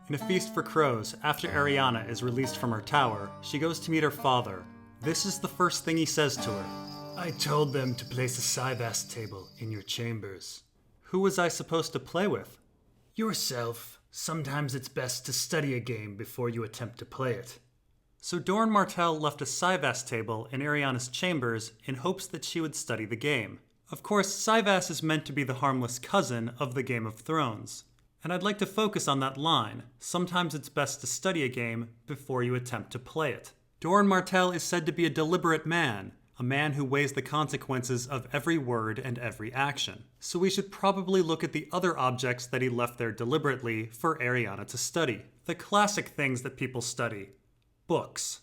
In A Feast for Crows, after Arianna is released from her tower, she goes to meet her father. This is the first thing he says to her. I told them to place a Cyvast table in your chambers. Who was I supposed to play with? Yourself. Sometimes it's best to study a game before you attempt to play it. So Doran Martell left a Cyvast table in Arianna's chambers in hopes that she would study the game. Of course, Cyvast is meant to be the harmless cousin of the Game of Thrones. And I'd like to focus on that line. Sometimes it's best to study a game before you attempt to play it. Doran Martell is said to be a deliberate man, a man who weighs the consequences of every word and every action. So we should probably look at the other objects that he left there deliberately for Arianna to study. The classic things that people study. Books.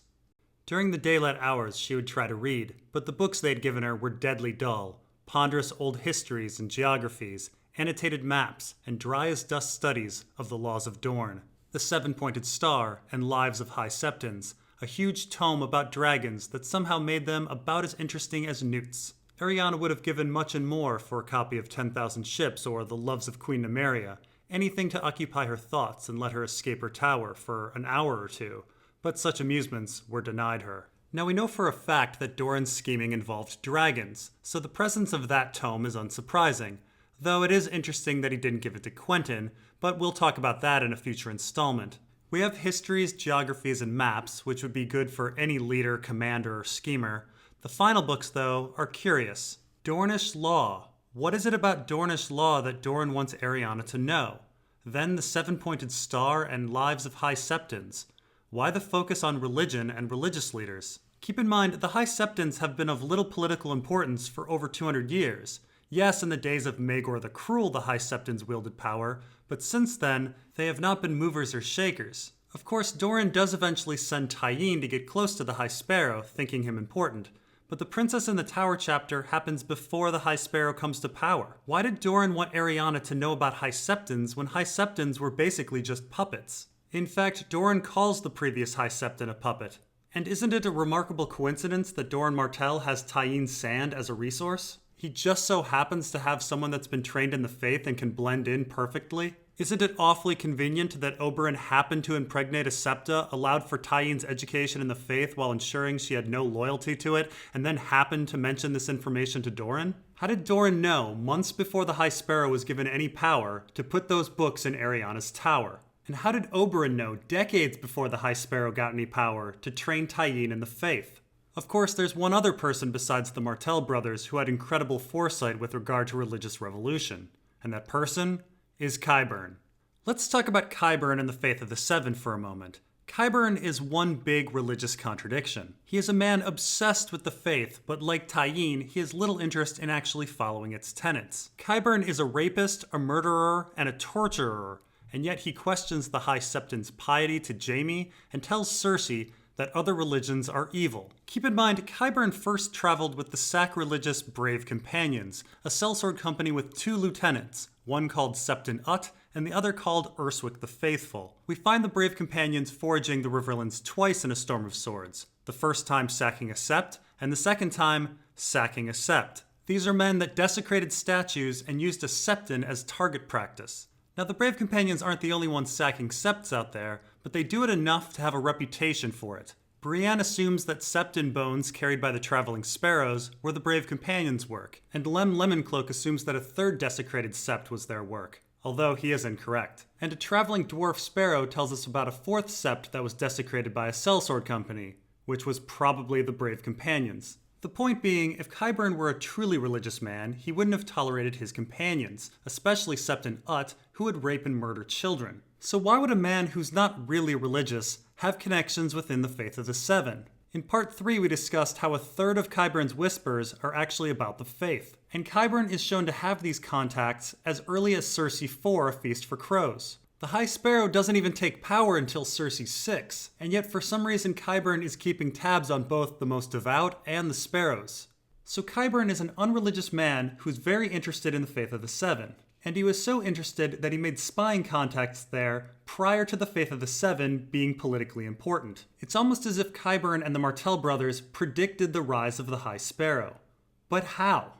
During the daylight hours, she would try to read, but the books they'd given her were deadly dull. Ponderous old histories and geographies, annotated maps, and dry-as-dust studies of the laws of Dorne. The Seven-Pointed Star and Lives of High Septons, a huge tome about dragons that somehow made them about as interesting as newts. Arianna would have given much and more for a copy of 10,000 Ships or The Loves of Queen Nymeria, anything to occupy her thoughts and let her escape her tower for an hour or two, but such amusements were denied her. Now we know for a fact that Doran's scheming involved dragons, so the presence of that tome is unsurprising, though it is interesting that he didn't give it to Quentyn, but we'll talk about that in a future installment. We have histories, geographies, and maps, which would be good for any leader, commander, or schemer. The final books, though, are curious. Dornish law. What is it about Dornish law that Doran wants Arianna to know? Then the Seven-Pointed Star and Lives of High Septons. Why the focus on religion and religious leaders? Keep in mind, the High Septons have been of little political importance for over 200 years. Yes, in the days of Maegor the Cruel, the High Septons wielded power, but since then, they have not been movers or shakers. Of course, Doran does eventually send Tyene to get close to the High Sparrow, thinking him important. But the Princess in the Tower chapter happens before the High Sparrow comes to power. Why did Doran want Arianna to know about High Septons when High Septons were basically just puppets? In fact, Doran calls the previous High Septon a puppet. And isn't it a remarkable coincidence that Doran Martell has Tyene's sand as a resource? He just so happens to have someone that's been trained in the faith and can blend in perfectly? Isn't it awfully convenient that Oberyn happened to impregnate a septa, allowed for Tyene's education in the faith while ensuring she had no loyalty to it, and then happened to mention this information to Doran? How did Doran know, months before the High Sparrow was given any power, to put those books in Arianna's tower? And how did Oberyn know, decades before the High Sparrow got any power, to train Tyene in the faith? Of course, there's one other person besides the Martell brothers who had incredible foresight with regard to religious revolution. And that person is Qyburn. Let's talk about Qyburn and the Faith of the Seven for a moment. Qyburn is one big religious contradiction. He is a man obsessed with the faith, but like Tyene, he has little interest in actually following its tenets. Qyburn is a rapist, a murderer, and a torturer, and yet he questions the High Septon's piety to Jaime and tells Cersei that other religions are evil. Keep in mind, Qyburn first traveled with the sacrilegious Brave Companions, a sellsword company with two lieutenants, one called Septon Ut and the other called Urswick the Faithful. We find the Brave Companions foraging the Riverlands twice in A Storm of Swords, the first time sacking a sept, and the second time sacking a sept. These are men that desecrated statues and used a septon as target practice. Now, the Brave Companions aren't the only ones sacking septs out there, but they do it enough to have a reputation for it. Brienne assumes that septon bones carried by the traveling sparrows were the Brave Companions' work, and Lem Lemoncloak assumes that a third desecrated sept was their work, although he is incorrect. And a traveling dwarf sparrow tells us about a fourth sept that was desecrated by a sellsword company, which was probably the Brave Companions. The point being, if Qyburn were a truly religious man, he wouldn't have tolerated his companions, especially Septon Ut, who would rape and murder children. So why would a man who's not really religious have connections within the Faith of the Seven? In Part 3, we discussed how a third of Qyburn's whispers are actually about the faith, and Qyburn is shown to have these contacts as early as Cersei 4, A Feast for Crows. The High Sparrow doesn't even take power until Cersei 6, and yet for some reason Qyburn is keeping tabs on both the most devout and the sparrows. So Qyburn is an unreligious man who's very interested in the Faith of the Seven, and he was so interested that he made spying contacts there prior to the Faith of the Seven being politically important. It's almost as if Qyburn and the Martell brothers predicted the rise of the High Sparrow. But how?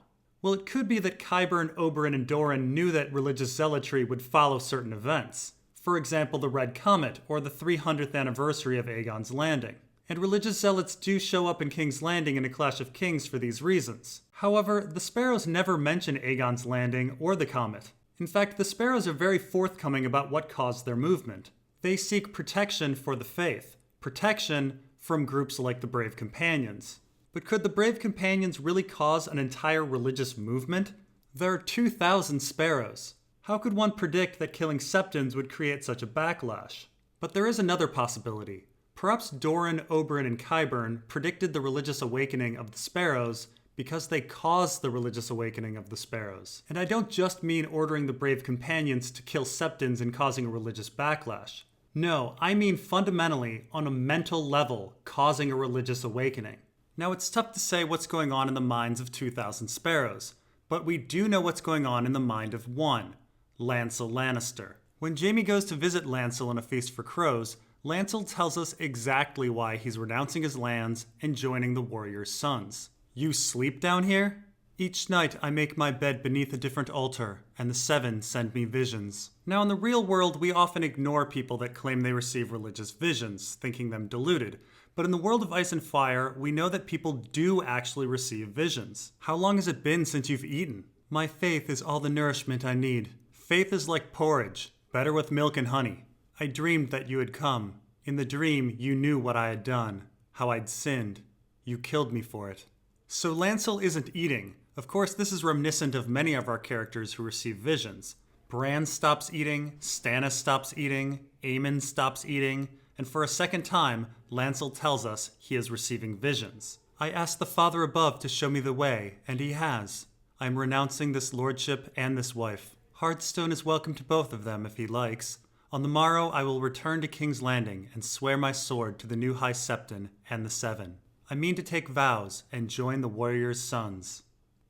Well, it could be that Qyburn, Oberyn, and Doran knew that religious zealotry would follow certain events. For example, the Red Comet, or the 300th anniversary of Aegon's Landing. And religious zealots do show up in King's Landing in A Clash of Kings for these reasons. However, the sparrows never mention Aegon's Landing or the comet. In fact, the sparrows are very forthcoming about what caused their movement. They seek protection for the faith, protection from groups like the Brave Companions. But could the Brave Companions really cause an entire religious movement? There are 2,000 sparrows. How could one predict that killing Septons would create such a backlash? But there is another possibility. Perhaps Doran, Oberyn, and Qyburn predicted the religious awakening of the sparrows because they caused the religious awakening of the sparrows. And I don't just mean ordering the Brave Companions to kill Septons and causing a religious backlash. No, I mean fundamentally, on a mental level, causing a religious awakening. Now, it's tough to say what's going on in the minds of 2,000 sparrows, but we do know what's going on in the mind of one, Lancel Lannister. When Jaime goes to visit Lancel in A Feast for Crows, Lancel tells us exactly why he's renouncing his lands and joining the warrior's sons. You sleep down here? Each night I make my bed beneath a different altar, and the seven send me visions. Now in the real world, we often ignore people that claim they receive religious visions, thinking them deluded. But in the world of Ice and Fire, we know that people do actually receive visions. How long has it been since you've eaten? My faith is all the nourishment I need. Faith is like porridge, better with milk and honey. I dreamed that you had come. In the dream, you knew what I had done, how I'd sinned. You killed me for it. So Lancel isn't eating. Of course, this is reminiscent of many of our characters who receive visions. Bran stops eating, Stannis stops eating, Aemon stops eating, and for a second time, Lancel tells us he is receiving visions. I asked the Father above to show me the way, and he has. I am renouncing this lordship and this wife. Hearthstone is welcome to both of them if he likes. On the morrow I will return to King's Landing and swear my sword to the new High Septon and the Seven. I mean to take vows and join the warrior's sons.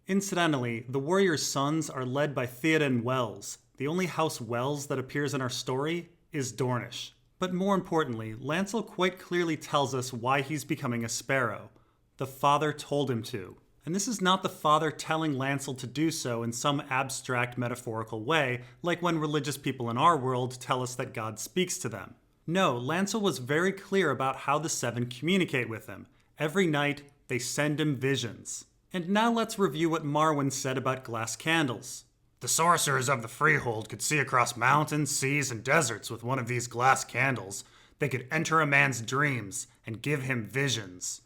Incidentally, the warrior's sons are led by Theoden Wells. The only House Wells that appears in our story is Dornish. But more importantly, Lancel quite clearly tells us why he's becoming a sparrow. The Father told him to. And this is not the Father telling Lancel to do so in some abstract metaphorical way, like when religious people in our world tell us that God speaks to them. No, Lancel was very clear about how the Seven communicate with him. Every night, they send him visions. And now let's review what Marwyn said about glass candles. The sorcerers of the Freehold could see across mountains, seas, and deserts with one of these glass candles. They could enter a man's dreams and give him visions.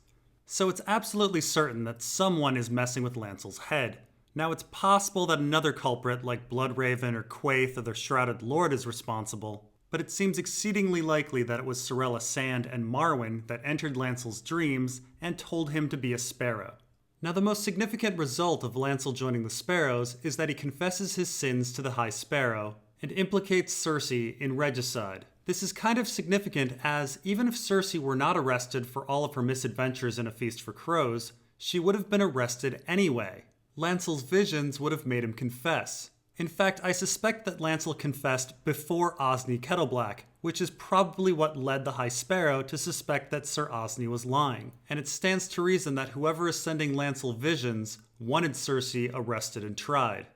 So it's absolutely certain that someone is messing with Lancel's head. Now it's possible that another culprit like Bloodraven or Quaithe or the Shrouded Lord is responsible, but it seems exceedingly likely that it was Sorella Sand and Marwyn that entered Lancel's dreams and told him to be a sparrow. Now the most significant result of Lancel joining the Sparrows is that he confesses his sins to the High Sparrow and implicates Cersei in regicide. This is kind of significant as, even if Cersei were not arrested for all of her misadventures in A Feast for Crows, she would have been arrested anyway. Lancel's visions would have made him confess. In fact, I suspect that Lancel confessed before Osney Kettleblack, which is probably what led the High Sparrow to suspect that Sir Osney was lying. And it stands to reason that whoever is sending Lancel visions wanted Cersei arrested and tried.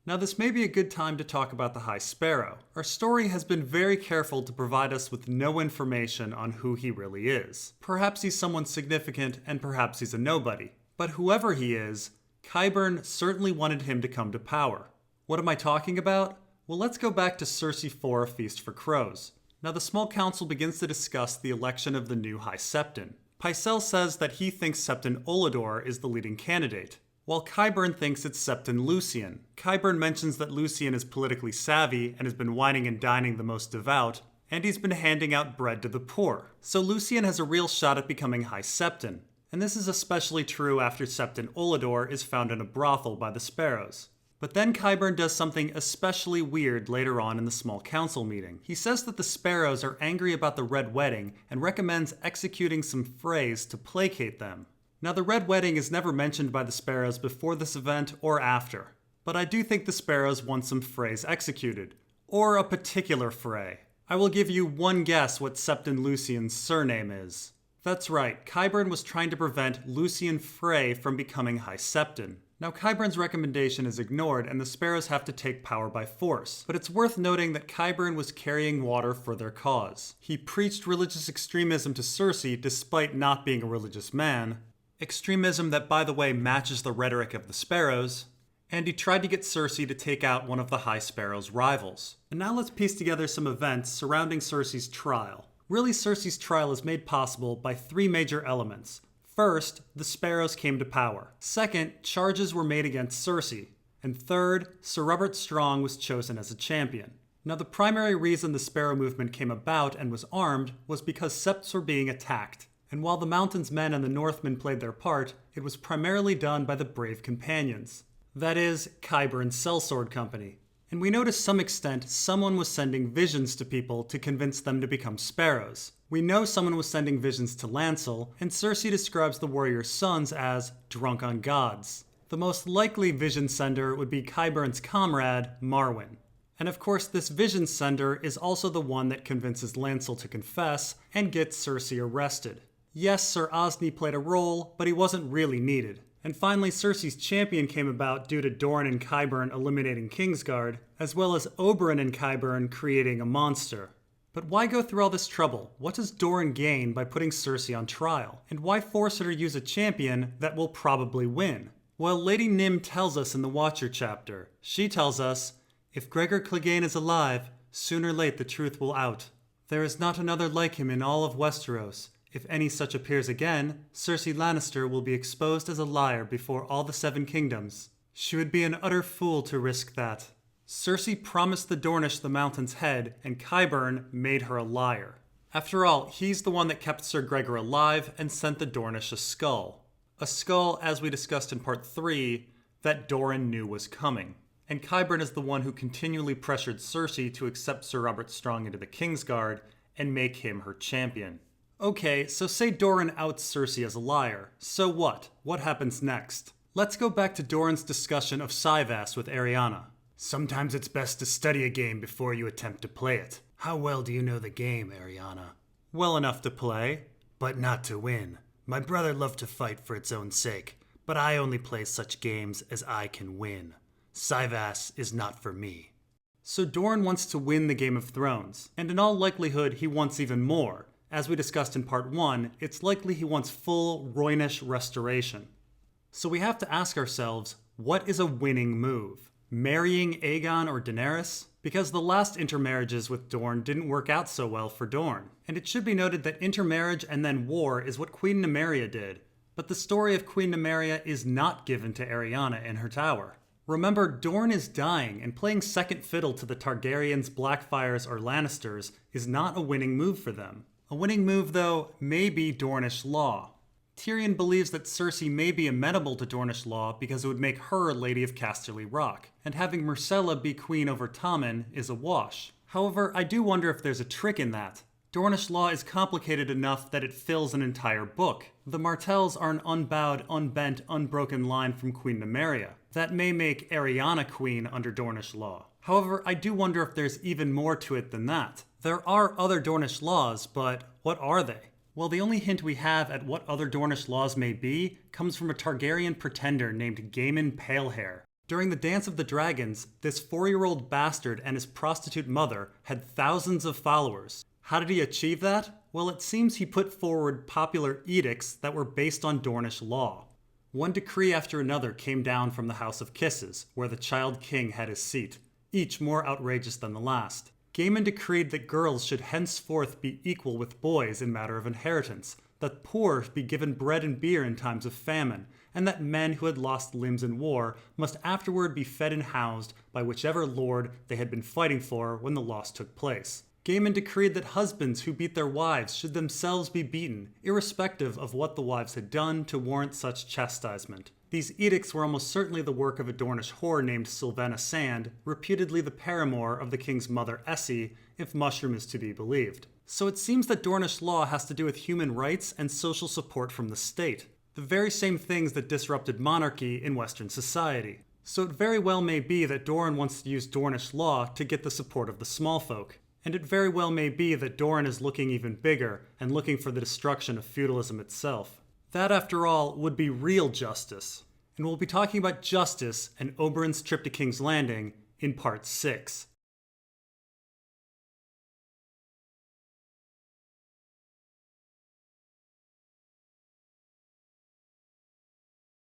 Now this may be a good time to talk about the High Sparrow. Our story has been very careful to provide us with no information on who he really is. Perhaps he's someone significant and perhaps he's a nobody. But whoever he is, Qyburn certainly wanted him to come to power. What am I talking about? Well, let's go back to Cersei 4, A Feast for Crows. Now the small council begins to discuss the election of the new High Septon. Pycelle says that he thinks Septon Olador is the leading candidate, while Qyburn thinks it's Septon Lucian. Qyburn mentions that Lucian is politically savvy and has been wining and dining the most devout, and he's been handing out bread to the poor. So Lucian has a real shot at becoming High Septon, and this is especially true after Septon Olador is found in a brothel by the Sparrows. But then Qyburn does something especially weird later on in the small council meeting. He says that the Sparrows are angry about the Red Wedding and recommends executing some Freys to placate them. Now the Red Wedding is never mentioned by the Sparrows before this event or after, but I do think the Sparrows want some Freys executed, or a particular Frey. I will give you one guess what Septon Lucian's surname is. That's right, Qyburn was trying to prevent Lucian Frey from becoming High Septon. Now, Qyburn's recommendation is ignored and the sparrows have to take power by force. But it's worth noting that Qyburn was carrying water for their cause. He preached religious extremism to Cersei despite not being a religious man. Extremism that, by the way, matches the rhetoric of the sparrows. And he tried to get Cersei to take out one of the High Sparrow's rivals. And now let's piece together some events surrounding Cersei's trial. Really, Cersei's trial is made possible by three major elements. First, the sparrows came to power. Second, charges were made against Cersei. And third, Sir Robert Strong was chosen as a champion. Now, the primary reason the sparrow movement came about and was armed was because septs were being attacked. And while the Mountain's men and the Northmen played their part, it was primarily done by the brave companions. That is, Qyburn's sellsword company. And we know to some extent someone was sending visions to people to convince them to become sparrows. We know someone was sending visions to Lancel, and Cersei describes the warrior's sons as drunk on gods. The most likely vision sender would be Qyburn's comrade, Marwyn. And of course, this vision sender is also the one that convinces Lancel to confess and gets Cersei arrested. Yes, Sir Osney played a role, but he wasn't really needed. And finally, Cersei's champion came about due to Dorne and Qyburn eliminating Kingsguard, as well as Oberyn and Qyburn creating a monster. But why go through all this trouble? What does Doran gain by putting Cersei on trial? And why force her to use a champion that will probably win? Well, Lady Nym tells us in the Watcher chapter. She tells us, "If Gregor Clegane is alive, soon or late the truth will out. There is not another like him in all of Westeros. If any such appears again, Cersei Lannister will be exposed as a liar before all the Seven Kingdoms. She would be an utter fool to risk that." Cersei promised the Dornish the Mountain's head, and Qyburn made her a liar. After all, he's the one that kept Sir Gregor alive and sent the Dornish a skull. A skull, as we discussed in part 3, that Doran knew was coming. And Qyburn is the one who continually pressured Cersei to accept Sir Robert Strong into the Kingsguard and make him her champion. Okay, so say Doran outs Cersei as a liar. So what? What happens next? Let's go back to Doran's discussion of Cyvasse with Arianna. Sometimes it's best to study a game before you attempt to play it. How well do you know the game, Arianna? Well enough to play. But not to win. My brother loved to fight for its own sake, but I only play such games as I can win. Cyvasse is not for me. So Doran wants to win the Game of Thrones, and in all likelihood he wants even more. As we discussed in part 1, it's likely he wants full Roynish restoration. So we have to ask ourselves, what is a winning move? Marrying Aegon or Daenerys? Because the last intermarriages with Dorne didn't work out so well for Dorne. And it should be noted that intermarriage and then war is what Queen Nymeria did. But the story of Queen Nymeria is not given to Arianna in her tower. Remember, Dorne is dying, and playing second fiddle to the Targaryens, Blackfyres, or Lannisters is not a winning move for them. A winning move, though, may be Dornish law. Tyrion believes that Cersei may be amenable to Dornish law because it would make her Lady of Casterly Rock, and having Myrcella be queen over Tommen is a wash. However, I do wonder if there's a trick in that. Dornish law is complicated enough that it fills an entire book. The Martells are an unbowed, unbent, unbroken line from Queen Nymeria. That may make Arianna queen under Dornish law. However, I do wonder if there's even more to it than that. There are other Dornish laws, but what are they? Well, the only hint we have at what other Dornish laws may be comes from a Targaryen pretender named Gaiman Palehair. During the Dance of the Dragons, this 4-year-old bastard and his prostitute mother had thousands of followers. How did he achieve that? Well, it seems he put forward popular edicts that were based on Dornish law. One decree after another came down from the House of Kisses, where the Child King had his seat, each more outrageous than the last. Gaiman decreed that girls should henceforth be equal with boys in matter of inheritance, that poor be given bread and beer in times of famine, and that men who had lost limbs in war must afterward be fed and housed by whichever lord they had been fighting for when the loss took place. Gaiman decreed that husbands who beat their wives should themselves be beaten, irrespective of what the wives had done to warrant such chastisement. These edicts were almost certainly the work of a Dornish whore named Sylvana Sand, reputedly the paramour of the king's mother Essie, if Mushroom is to be believed. So it seems that Dornish law has to do with human rights and social support from the state, the very same things that disrupted monarchy in Western society. So it very well may be that Doran wants to use Dornish law to get the support of the small folk. And it very well may be that Doran is looking even bigger and looking for the destruction of feudalism itself. That, after all, would be real justice. and we'll be talking about justice and Oberyn's trip to King's Landing in Part 6.